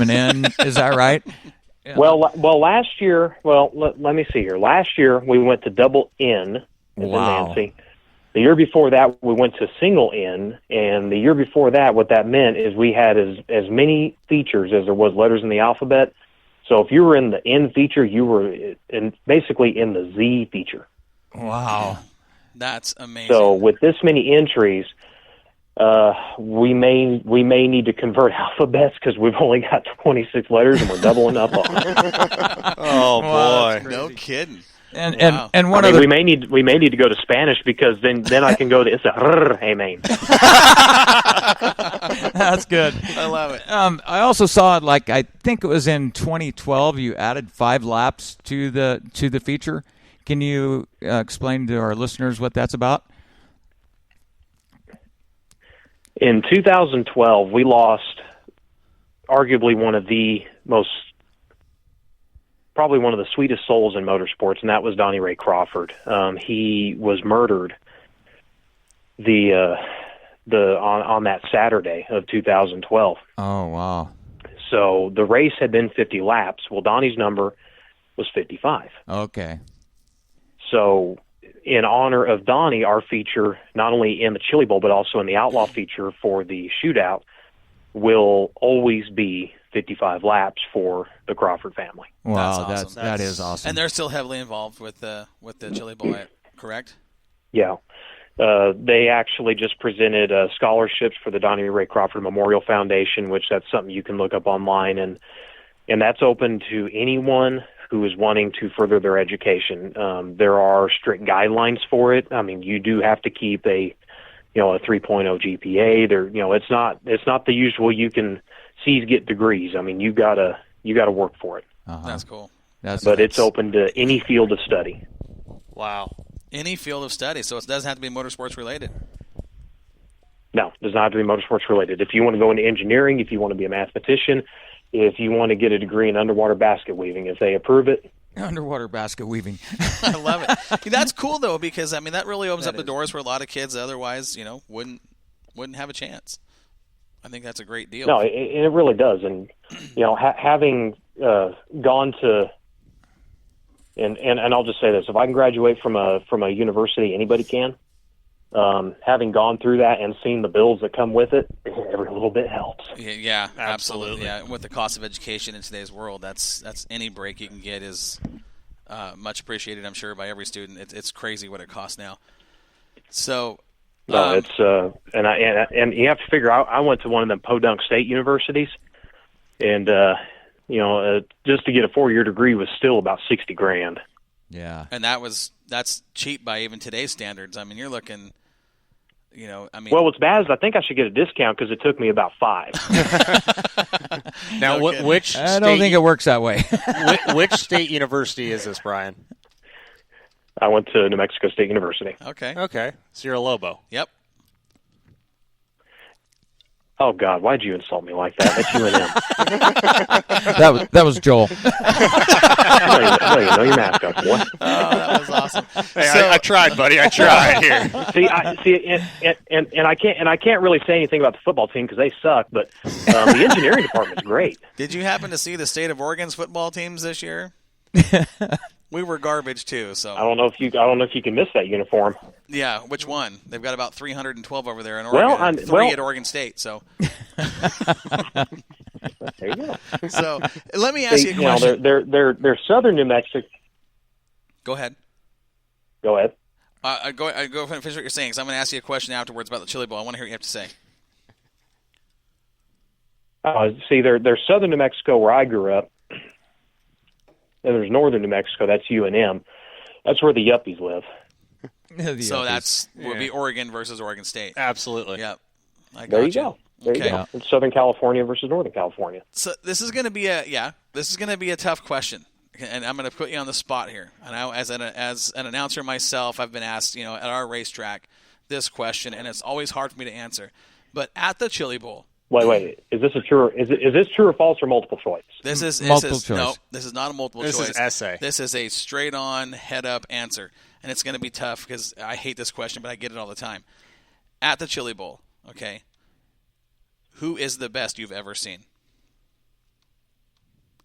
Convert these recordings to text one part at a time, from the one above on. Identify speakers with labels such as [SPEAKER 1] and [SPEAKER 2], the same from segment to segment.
[SPEAKER 1] coming in. Is that right? Yeah.
[SPEAKER 2] Well, last year, let me see here. Last year, we went to double N, as in Nancy. The year before that, we went to single N, and the year before that, what that meant is we had as many features as there was letters in the alphabet. So if you were in the N feature, you were basically in the Z feature.
[SPEAKER 1] Wow.
[SPEAKER 3] That's amazing.
[SPEAKER 2] So with this many entries, we may need to convert alphabets because we've only got 26 letters and we're doubling up on it.
[SPEAKER 4] Oh boy,
[SPEAKER 3] no kidding.
[SPEAKER 1] And one
[SPEAKER 2] we may need to go to Spanish because then I can go to it's a amen.
[SPEAKER 1] That's good.
[SPEAKER 3] I love it.
[SPEAKER 1] I also saw it, like, I think it was in 2012. You added 5 laps to the feature. Can you explain to our listeners what that's about?
[SPEAKER 2] In 2012, we lost arguably probably one of the sweetest souls in motorsports, and that was Donnie Ray Crawford. He was murdered on that Saturday of 2012.
[SPEAKER 1] Oh, wow.
[SPEAKER 2] So the race had been 50 laps. Well, Donnie's number was 55.
[SPEAKER 1] Okay.
[SPEAKER 2] So in honor of Donnie, our feature, not only in the Chili Bowl, but also in the Outlaw feature for the shootout, will always be 55 laps for the Crawford family.
[SPEAKER 1] Wow,
[SPEAKER 3] that's awesome.
[SPEAKER 1] That is awesome.
[SPEAKER 3] And they're still heavily involved with the Chili Bowl, correct?
[SPEAKER 2] Yeah. They actually just presented scholarships for the Donnie Ray Crawford Memorial Foundation, which that's something you can look up online, and that's open to anyone who is wanting to further their education. There are strict guidelines for it. I mean, you do have to keep a 3.0 GPA. It's not the usual you can C's get degrees. I mean, you gotta work for it.
[SPEAKER 1] Uh-huh.
[SPEAKER 3] That's cool.
[SPEAKER 2] But it's open to any field of study.
[SPEAKER 4] Wow.
[SPEAKER 3] Any field of study, so it doesn't have to be motorsports related.
[SPEAKER 2] No, it does not have to be motorsports related. If you want to go into engineering, if you want to be a mathematician, if you want to get a degree in underwater basket weaving, if they approve it.
[SPEAKER 1] Underwater basket weaving.
[SPEAKER 3] I love it. That's cool though, because I mean that really opens up the doors for a lot of kids that otherwise, wouldn't have a chance. I think that's a great deal.
[SPEAKER 2] No, it really does. And having gone to, and I'll just say this: if I can graduate from a university, anybody can. Having gone through that and seen the bills that come with it, every little bit helps.
[SPEAKER 3] Yeah, absolutely. Yeah, with the cost of education in today's world, that's any break you can get is much appreciated, I'm sure, by every student. It's crazy what it costs now. So,
[SPEAKER 2] no, it's and you have to figure out. I went to one of them Podunk State universities, and just to get a 4-year degree was still about $60,000.
[SPEAKER 1] Yeah,
[SPEAKER 3] and that's cheap by even today's standards. I mean, you're looking.
[SPEAKER 2] Well, what's bad is I think I should get a discount because it took me about 5.
[SPEAKER 4] Now,
[SPEAKER 3] No
[SPEAKER 4] which
[SPEAKER 1] I don't think it works that way.
[SPEAKER 4] which state university is this, Brian?
[SPEAKER 2] I went to New Mexico State University.
[SPEAKER 4] Okay. So you're a Lobo.
[SPEAKER 3] Yep.
[SPEAKER 2] Oh God, why'd you insult me like that? That's UNM.
[SPEAKER 1] that was Joel.
[SPEAKER 2] No, you know your mascot, boy.
[SPEAKER 3] Oh, that was awesome.
[SPEAKER 4] Hey, I tried, buddy. I tried here.
[SPEAKER 2] And I can't really say anything about the football team because they suck. But the engineering department's great.
[SPEAKER 3] Did you happen to see the state of Oregon's football teams this year? We were garbage too. So
[SPEAKER 2] I don't know if you can miss that uniform.
[SPEAKER 3] Yeah, which one? They've got about 312 over there in Oregon. Three at Oregon State. So
[SPEAKER 2] there you go.
[SPEAKER 3] So let me ask you a question.
[SPEAKER 2] They're southern New Mexico.
[SPEAKER 3] Go ahead.
[SPEAKER 2] Go ahead.
[SPEAKER 3] Go ahead and finish what you're saying. So I'm going to ask you a question afterwards about the Chili Bowl. I want to hear what you have to say.
[SPEAKER 2] See, they're southern New Mexico where I grew up. And there's northern New Mexico, that's UNM. That's where the yuppies live.
[SPEAKER 3] So that's would be Oregon versus Oregon State.
[SPEAKER 4] Absolutely.
[SPEAKER 3] Yep. I got
[SPEAKER 2] there you go. There
[SPEAKER 3] okay.
[SPEAKER 2] you go. It's Southern California versus Northern California.
[SPEAKER 3] So this is going to be a tough question, and I'm going to put you on the spot here. And as an announcer myself, I've been asked, at our racetrack, this question, and it's always hard for me to answer. But at the Chili Bowl.
[SPEAKER 2] Wait. Is this true or false or multiple choice?
[SPEAKER 3] This is
[SPEAKER 1] multiple choice.
[SPEAKER 3] No, this is not a multiple choice.
[SPEAKER 4] This is essay.
[SPEAKER 3] This is a straight-on, head-up answer, and it's going to be tough because I hate this question, but I get it all the time. At the Chili Bowl, okay, who is the best you've ever seen?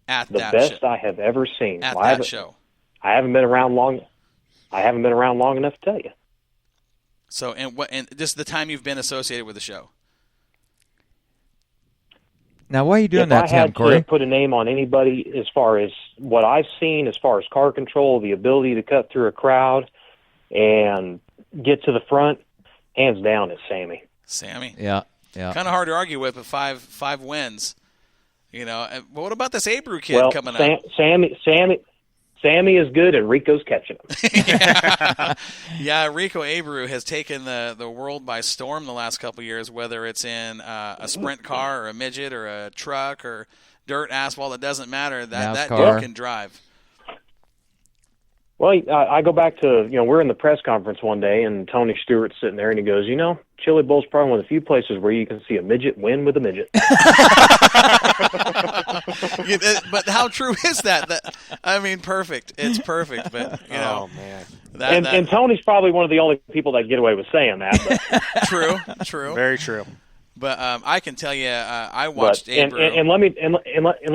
[SPEAKER 3] At
[SPEAKER 2] the
[SPEAKER 3] that
[SPEAKER 2] best
[SPEAKER 3] show.
[SPEAKER 2] I have ever seen.
[SPEAKER 3] At
[SPEAKER 2] Well,
[SPEAKER 3] that show.
[SPEAKER 2] I haven't been around long. I haven't been around long enough to tell you.
[SPEAKER 3] So, and just the time you've been associated with the show.
[SPEAKER 1] Now, why are you doing
[SPEAKER 2] If
[SPEAKER 1] that,
[SPEAKER 2] I
[SPEAKER 1] Tim,
[SPEAKER 2] had
[SPEAKER 1] Corey?
[SPEAKER 2] to put a name on anybody as far as what I've seen, as far as car control, the ability to cut through a crowd and get to the front, hands down, it's Sammy.
[SPEAKER 3] Sammy.
[SPEAKER 1] Yeah.
[SPEAKER 3] Kind of hard to argue with, but five wins. You know, but what about this Abreu kid
[SPEAKER 2] Well,
[SPEAKER 3] coming up?
[SPEAKER 2] Sammy is good, and Rico's catching him.
[SPEAKER 3] Yeah, Rico Abreu has taken the world by storm the last couple of years, whether it's in a sprint car or a midget or a truck or dirt, asphalt, it doesn't matter. That
[SPEAKER 1] NASCAR.
[SPEAKER 3] dude can drive.
[SPEAKER 2] Well, I go back to, we're in the press conference one day, and Tony Stewart's sitting there, and he goes, Chili Bowl's probably one of the few places where you can see a midget win with a midget.
[SPEAKER 3] But how true is that? I mean, perfect. It's perfect, but,
[SPEAKER 4] Oh, man.
[SPEAKER 2] And Tony's probably one of the only people that get away with saying that. But.
[SPEAKER 3] True.
[SPEAKER 4] Very true.
[SPEAKER 3] But I can tell you, I watched Abreu.
[SPEAKER 2] And let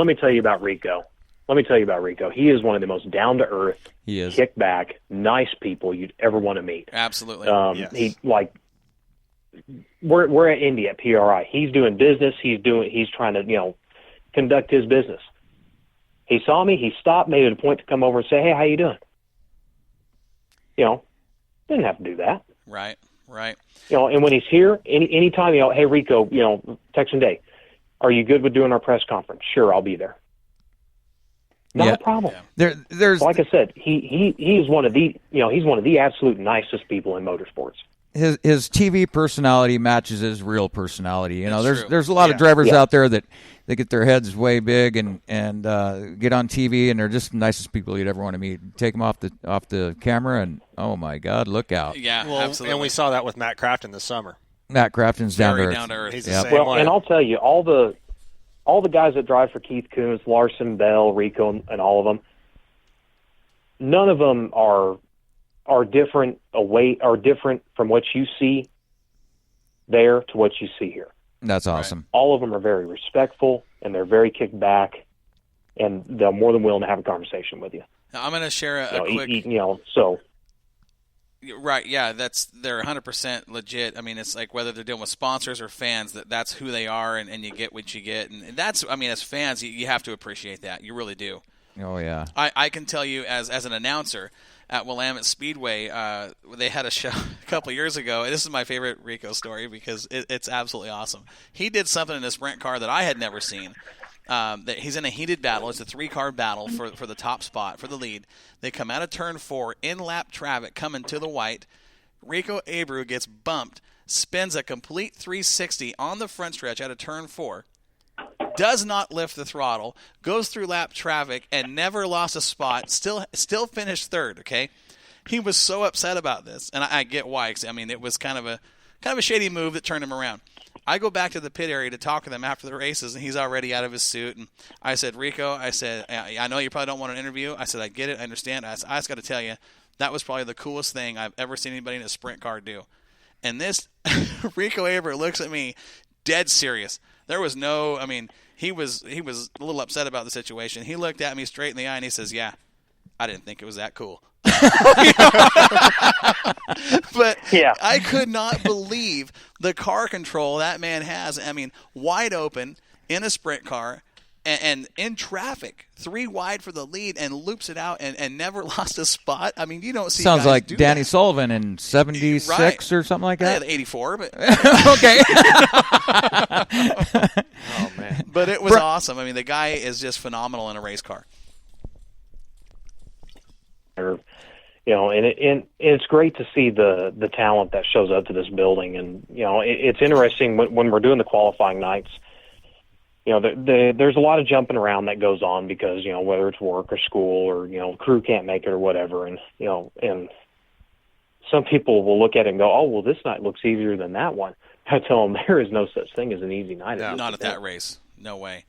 [SPEAKER 2] me tell you about Rico. He is one of the most down to earth, kick back, nice people you'd ever want to meet.
[SPEAKER 3] Absolutely.
[SPEAKER 2] Yes. We're at Indy at PRI. He's doing business. He's trying to conduct his business. He saw me. He stopped, made it a point to come over and say, "Hey, how you doing?" Didn't have to do that.
[SPEAKER 3] Right.
[SPEAKER 2] And when he's here, anytime, hey Rico, Texan Day, are you good with doing our press conference? Sure, I'll be there. Not a problem.
[SPEAKER 3] Yeah.
[SPEAKER 1] There's
[SPEAKER 2] like I said, he is one of the he's one of the absolute nicest people in motorsports.
[SPEAKER 1] his TV personality matches his real personality.
[SPEAKER 3] That's true.
[SPEAKER 1] There's a lot of drivers out there that they get their heads way big and get on TV, and they're just the nicest people you'd ever want to meet. Take them off the camera, and oh my God, look out!
[SPEAKER 3] Yeah,
[SPEAKER 4] Well,
[SPEAKER 3] absolutely.
[SPEAKER 4] and we saw that with Matt Crafton this summer.
[SPEAKER 1] Matt Crafton's down
[SPEAKER 3] Very
[SPEAKER 1] to
[SPEAKER 3] down to earth.
[SPEAKER 4] He's the
[SPEAKER 1] Yep.
[SPEAKER 4] same way.
[SPEAKER 2] And I'll tell you, all the guys that drive for Keith Kunz, Larson, Bell, Rico, and all of them, none of them are different from what you see there to what you see here.
[SPEAKER 1] That's awesome.
[SPEAKER 2] All of them are very respectful, and they're very kicked back, and they're more than willing to have a conversation with you.
[SPEAKER 3] Now, I'm going to share a quick.
[SPEAKER 2] So.
[SPEAKER 3] Right, yeah, they're 100% legit. I mean, it's like whether they're dealing with sponsors or fans, that's who they are, and you get what you get. And that's, I mean, as fans, you have to appreciate that. You really do.
[SPEAKER 1] Oh, yeah.
[SPEAKER 3] I can tell you as an announcer at Willamette Speedway, they had a show a couple years ago. This is my favorite Rico story because it's absolutely awesome. He did something in a sprint car that I had never seen. That he's in a heated battle. It's a 3-car battle for the top spot, for the lead. They come out of turn 4, in-lap traffic, coming to the white. Rico Abreu gets bumped, spins a complete 360 on the front stretch out of turn 4, does not lift the throttle, goes through lap traffic, and never lost a spot, still finished third, okay? He was so upset about this, and I get why, 'cause, I mean, it was kind of a shady move that turned him around. I go back to the pit area to talk to them after the races, and he's already out of his suit. And I said, Rico, I know you probably don't want an interview. I said, I get it. I understand. I just got to tell you, that was probably the coolest thing I've ever seen anybody in a sprint car do. And this, Rico Abreu looks at me dead serious. There was no, I mean, he was a little upset about the situation. He looked at me straight in the eye, and he says, yeah, I didn't think it was that cool. But
[SPEAKER 2] Yeah.
[SPEAKER 3] I could not believe the car control that man has. I mean, wide open in a sprint car and in traffic, 3 wide for the lead, and loops it out and never lost a spot. I mean, you don't see
[SPEAKER 1] Sounds
[SPEAKER 3] guys
[SPEAKER 1] like
[SPEAKER 3] do
[SPEAKER 1] Danny
[SPEAKER 3] that.
[SPEAKER 1] Sullivan in 76
[SPEAKER 3] Right.
[SPEAKER 1] or something like
[SPEAKER 3] I
[SPEAKER 1] that.
[SPEAKER 3] had 84, but
[SPEAKER 1] Okay.
[SPEAKER 4] Oh, man.
[SPEAKER 3] but it was awesome. I mean, the guy is just phenomenal in a race car.
[SPEAKER 2] And it's great to see the talent that shows up to this building. And, it's interesting when we're doing the qualifying nights, there's a lot of jumping around that goes on because, whether it's work or school or, crew can't make it or whatever. And, and some people will look at it and go, oh, well, this night looks easier than that one. I tell them there is no such thing as an easy night.
[SPEAKER 4] No.
[SPEAKER 3] Not at that race. No way.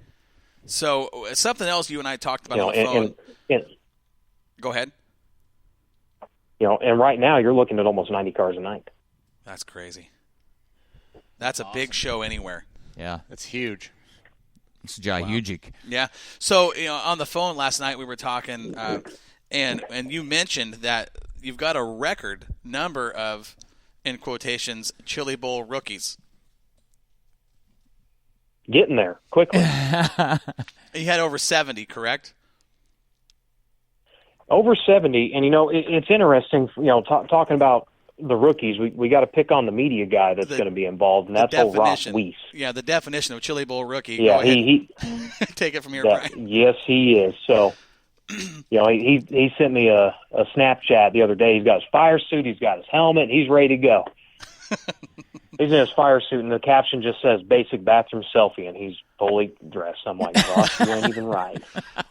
[SPEAKER 3] So something else you and I talked about on the phone.
[SPEAKER 2] And
[SPEAKER 3] Go ahead.
[SPEAKER 2] and right now you're looking at almost 90 cars a night.
[SPEAKER 3] That's crazy. That's a big show anywhere.
[SPEAKER 1] Yeah.
[SPEAKER 4] It's huge.
[SPEAKER 1] It's Jahujic.
[SPEAKER 3] Yeah. So on the phone last night we were talking, and you mentioned that you've got a record number of, in quotations, Chili Bowl rookies.
[SPEAKER 2] Getting there quickly.
[SPEAKER 3] You had over 70, correct?
[SPEAKER 2] Over 70, and it's interesting. Talking about the rookies, we got to pick on the media guy that's going to be involved, and that's old Ross Weiss.
[SPEAKER 3] Yeah, the definition of Chili Bowl rookie.
[SPEAKER 2] Yeah,
[SPEAKER 3] Go ahead.
[SPEAKER 2] he
[SPEAKER 3] take it from here, Brian.
[SPEAKER 2] Yes, he is. So, he sent me a Snapchat the other day. He's got his fire suit, he's got his helmet, he's ready to go. He's in his fire suit, and the caption just says "basic bathroom selfie," and he's fully dressed. I'm like, Ross, you ain't even right.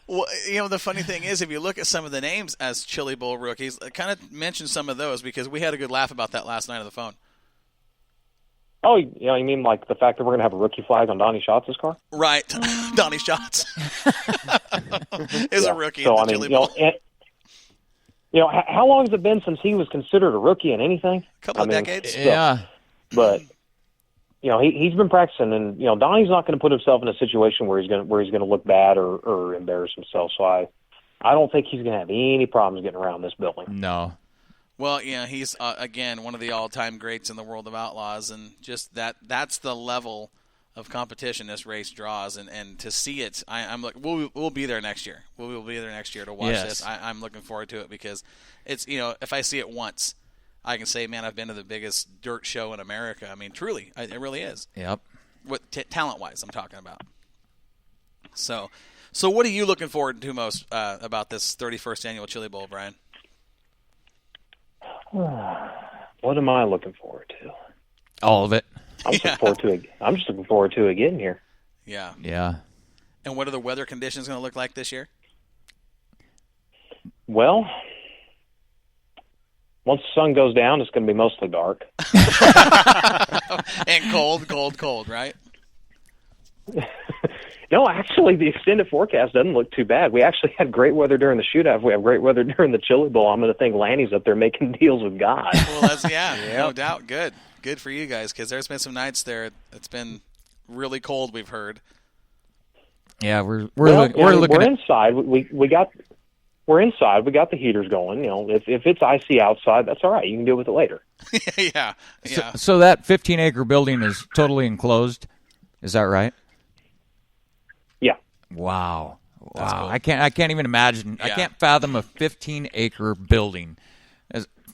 [SPEAKER 3] Well, the funny thing is, if you look at some of the names as Chili Bowl rookies, kind of mention some of those because we had a good laugh about that last night on the phone.
[SPEAKER 2] Oh, you mean like the fact that we're going to have a rookie flag on Donnie Schatz's car?
[SPEAKER 3] Right. Donnie Schatz is a rookie
[SPEAKER 2] so,
[SPEAKER 3] in the Chili Bowl.
[SPEAKER 2] How long has it been since he was considered a rookie in anything?
[SPEAKER 3] A couple of decades.
[SPEAKER 1] Yeah.
[SPEAKER 2] But he's been practicing, and Donnie's not going to put himself in a situation where he's going to look bad or embarrass himself. So I don't think he's going to have any problems getting around this building.
[SPEAKER 1] No.
[SPEAKER 3] Well, he's again one of the all-time greats in the world of outlaws, and just that's the level of competition this race draws, and to see it, I'm like, we'll be there next year. We'll be there next year to watch this. I'm looking forward to it because it's if I see it once, I can say, man, I've been to the biggest dirt show in America. I mean, truly, it really is.
[SPEAKER 1] Yep.
[SPEAKER 3] What talent-wise, I'm talking about. So what are you looking forward to most about this 31st annual Chili Bowl, Brian?
[SPEAKER 2] What am I looking forward to?
[SPEAKER 1] All of it.
[SPEAKER 2] I'm just looking forward to it getting here.
[SPEAKER 3] Yeah.
[SPEAKER 1] Yeah.
[SPEAKER 3] And what are the weather conditions going to look like this year?
[SPEAKER 2] Well, once the sun goes down, it's going to be mostly dark.
[SPEAKER 3] And cold, right?
[SPEAKER 2] No, actually, the extended forecast doesn't look too bad. We actually had great weather during the shootout. We have great weather during the Chili Bowl. I'm going to think Lanny's up there making deals with God.
[SPEAKER 3] Well, that's no doubt. Good for you guys, because there's been some nights there it's been really cold. We've heard.
[SPEAKER 1] Yeah, we're
[SPEAKER 2] looking inside. We're inside. We got the heaters going. If it's icy outside, that's all right. You can deal with it later.
[SPEAKER 3] Yeah.
[SPEAKER 1] So that 15-acre building is totally enclosed. Is that right?
[SPEAKER 2] Yeah.
[SPEAKER 1] Wow.
[SPEAKER 3] Cool.
[SPEAKER 1] I can't even imagine.
[SPEAKER 3] Yeah.
[SPEAKER 1] I can't fathom a 15-acre building.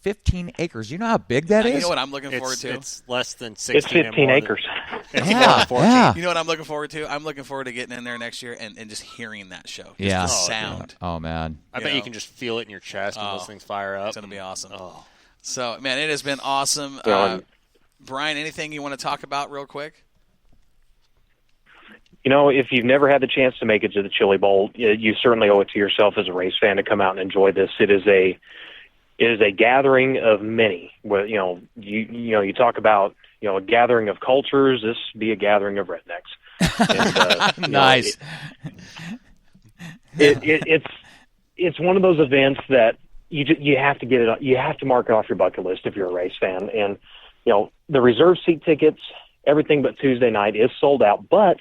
[SPEAKER 1] 15 acres. You know how big that is?
[SPEAKER 3] You know what I'm looking forward to?
[SPEAKER 4] It's less than 16.
[SPEAKER 2] It's 15 acres.
[SPEAKER 4] It's
[SPEAKER 1] Yeah,
[SPEAKER 4] more than 14.
[SPEAKER 1] yeah.
[SPEAKER 3] You know what I'm looking forward to? I'm looking forward to getting in there next year and just hearing that show. Just
[SPEAKER 1] Yeah.
[SPEAKER 3] the sound.
[SPEAKER 1] Oh, man.
[SPEAKER 4] I bet you can just feel it in your chest when those things fire up.
[SPEAKER 3] It's going to be awesome.
[SPEAKER 4] Oh.
[SPEAKER 3] So, man, it has been awesome.
[SPEAKER 2] Yeah.
[SPEAKER 3] Brian, anything you want to talk about real quick?
[SPEAKER 2] If you've never had the chance to make it to the Chili Bowl, you certainly owe it to yourself as a race fan to come out and enjoy this. It is a gathering of many. You talk about a gathering of cultures. This would be a gathering of rednecks. And,
[SPEAKER 1] Nice.
[SPEAKER 2] It's one of those events that you have to get it. You have to mark it off your bucket list if you're a race fan. And the reserve seat tickets, everything but Tuesday night is sold out, but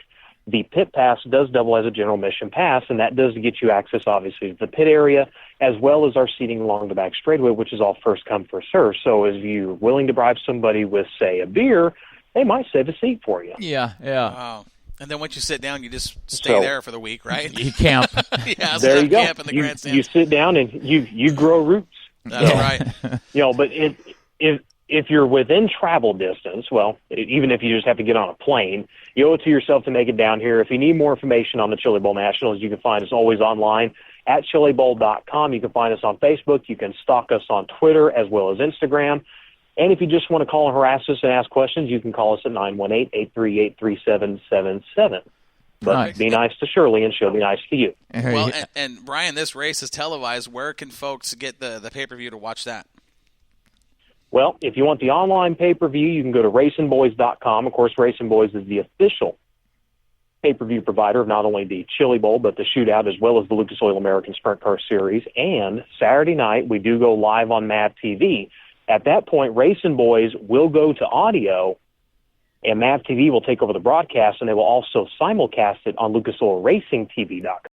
[SPEAKER 2] the pit pass does double as a general admission pass, and that does get you access, obviously, to the pit area, as well as our seating along the back straightaway, which is all first come, first serve. So if you're willing to bribe somebody with, say, a beer, they might save a seat for you.
[SPEAKER 1] Yeah.
[SPEAKER 3] Wow. And then once you sit down, you just stay there for the week, right?
[SPEAKER 1] You camp.
[SPEAKER 3] Yeah,
[SPEAKER 2] there you go.
[SPEAKER 3] Camp in the grandstand.
[SPEAKER 2] You sit down and you grow roots.
[SPEAKER 3] That's right.
[SPEAKER 2] But if you're within travel distance, well, even if you just have to get on a plane, you owe it to yourself to make it down here. If you need more information on the Chili Bowl Nationals, you can find us always online at chilibowl.com. You can find us on Facebook. You can stalk us on Twitter as well as Instagram. And if you just want to call and harass us and ask questions, you can call us at 918-838-3777. But
[SPEAKER 1] Nice.
[SPEAKER 2] Be nice to Shirley, and she'll be nice to you.
[SPEAKER 3] Well, and Brian, this race is televised. Where can folks get the pay-per-view to watch that?
[SPEAKER 2] Well, if you want the online pay-per-view, you can go to racinboys.com. Of course, Racing Boys is the official pay-per-view provider of not only the Chili Bowl, but the Shootout, as well as the Lucas Oil American Sprint Car Series. And Saturday night, we do go live on MAV TV. At that point, Racing Boys will go to audio and MAV TV will take over the broadcast, and they will also simulcast it on LucasOilRacingTV.com.